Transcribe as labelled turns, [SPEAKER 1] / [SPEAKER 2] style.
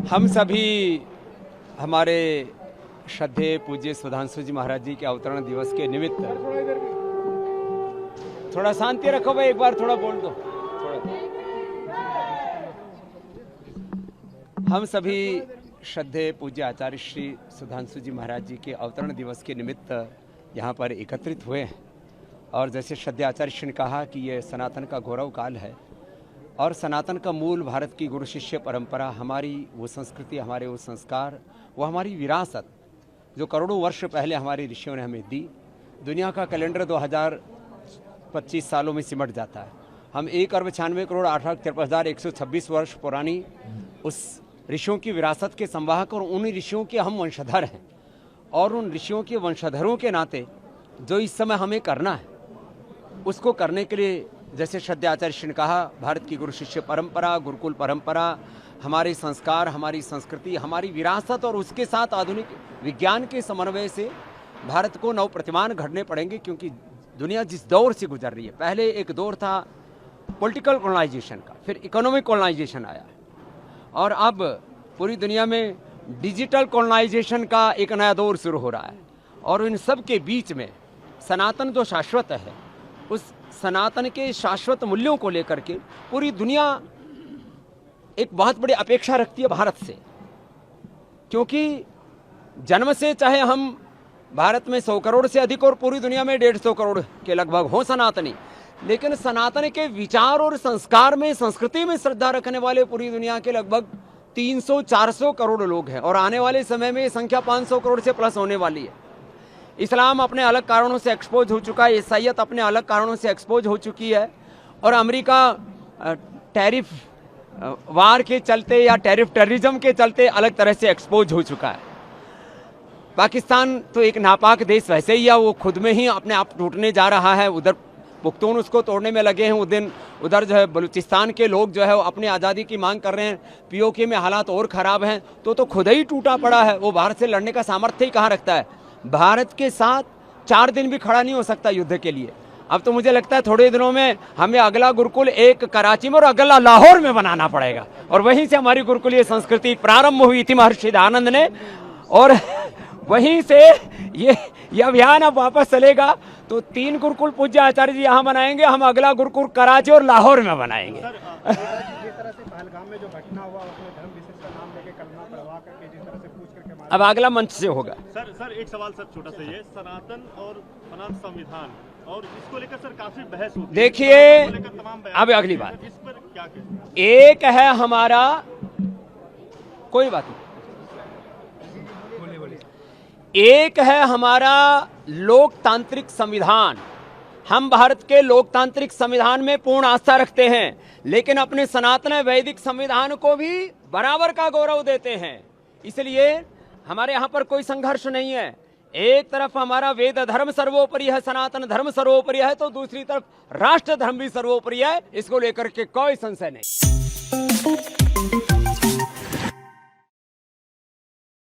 [SPEAKER 1] हम सभी हमारे श्रद्धेय पूज्य सुधांशु जी महाराज जी के अवतरण दिवस के निमित्त थोड़ा शांति रखो भाई, एक बार थोड़ा बोल दो हम सभी श्रद्धेय पूज्य आचार्य श्री सुधांशु जी महाराज जी के अवतरण दिवस के निमित्त यहाँ पर एकत्रित हुए हैं। और जैसे श्रद्धेय आचार्य श्री ने कहा कि ये सनातन का गौरव काल है और सनातन का मूल भारत की गुरु शिष्य परंपरा, हमारी वो संस्कृति, हमारे वो संस्कार, वो हमारी विरासत जो करोड़ों वर्ष पहले हमारे ऋषियों ने हमें दी। दुनिया का कैलेंडर 2025 सालों में सिमट जाता है। हम 1,96,08,53,126 वर्ष पुरानी उस ऋषियों की विरासत के संवाहक और उन ऋषियों के हम वंशधर हैं। और उन ऋषियों के वंशधरों के नाते जो इस समय हमें करना है, उसको करने के लिए जैसे श्रद्धेय आचार्य श्री ने कहा, भारत की गुरु शिष्य परंपरा, गुरुकुल परंपरा, हमारे संस्कार, हमारी संस्कृति, हमारी विरासत और उसके साथ आधुनिक विज्ञान के समन्वय से भारत को नव प्रतिमान घड़ने पड़ेंगे। क्योंकि दुनिया जिस दौर से गुजर रही है, पहले एक दौर था पॉलिटिकल कॉलोनाइजेशन का, फिर इकोनॉमिक कॉलोनाइजेशन आया और अब पूरी दुनिया में डिजिटल कॉलोनाइजेशन का एक नया दौर शुरू हो रहा है। और इन सब के बीच में सनातन जो शाश्वत है, उस सनातन के शाश्वत मूल्यों को लेकर के पूरी दुनिया एक बहुत बड़ी अपेक्षा रखती है भारत से। क्योंकि जन्म से चाहे हम भारत में 100 करोड़ से अधिक और पूरी दुनिया में 150 करोड़ के लगभग हो सनातनी, लेकिन सनातन के विचार और संस्कार में, संस्कृति में श्रद्धा रखने वाले पूरी दुनिया के लगभग 300-400 करोड़ लोग हैं। और आने वाले समय में ये संख्या 500 करोड़ से प्लस होने वाली है। इस्लाम अपने अलग कारणों से एक्सपोज हो चुका है, ईसाईयत अपने अलग कारणों से एक्सपोज हो चुकी है और अमेरिका टैरिफ वार के चलते या टैरिफ टेररिज्म के चलते अलग तरह से एक्सपोज हो चुका है। पाकिस्तान तो एक नापाक देश वैसे ही है, वो खुद में ही अपने आप टूटने जा रहा है। उधर पुख्तून उसको तोड़ने में लगे हैं, उधर जो है बलूचिस्तान के लोग जो है वो अपनी आज़ादी की मांग कर रहे हैं। पीओके में हालात और ख़राब हैं, तो खुद ही टूटा पड़ा है। वो भारत से लड़ने का सामर्थ्य ही कहाँ रखता है। भारत के साथ 4 दिन भी खड़ा नहीं हो सकता युद्ध के लिए। अब तो मुझे लगता है थोड़े दिनों में हमें अगला गुरुकुल एक कराची में और अगला लाहौर में बनाना पड़ेगा और वहीं से हमारी गुरुकुलीय संस्कृति प्रारंभ हुई थी महर्षि दयानंद ने, और वहीं से ये अभियान अब वापस चलेगा। तो 3 गुरुकुल पूज्य आचार्य जी यहाँ बनाएंगे, हम अगला गुरुकुल कराची और लाहौर में बनाएंगे।
[SPEAKER 2] जिस तरह से पहलगाम में जो घटना हुआ, उसमें धर्म विशेष का नाम लेके कलमा पढ़वा करके जिस तरह से पूछ करके
[SPEAKER 1] अब अगला मंच से होगा।
[SPEAKER 3] सर एक सवाल सर छोटा सा, ये सनातन और सनातन संविधान और इसको लेकर सर काफी बहस होती है।
[SPEAKER 1] देखिए अब अगली बात,
[SPEAKER 3] इस पर क्या कहते हैं?
[SPEAKER 1] एक है हमारा, कोई बात नहीं, एक है हमारा लोकतांत्रिक संविधान। हम भारत के लोकतांत्रिक संविधान में पूर्ण आस्था रखते हैं, लेकिन अपने सनातन वैदिक संविधान को भी बराबर का गौरव देते हैं। इसलिए हमारे यहाँ पर कोई संघर्ष नहीं है। एक तरफ हमारा वेद धर्म सर्वोपरि है, सनातन धर्म सर्वोपरि है, तो दूसरी तरफ राष्ट्र धर्म भी सर्वोपरि है। इसको लेकर के कोई संशय नहीं।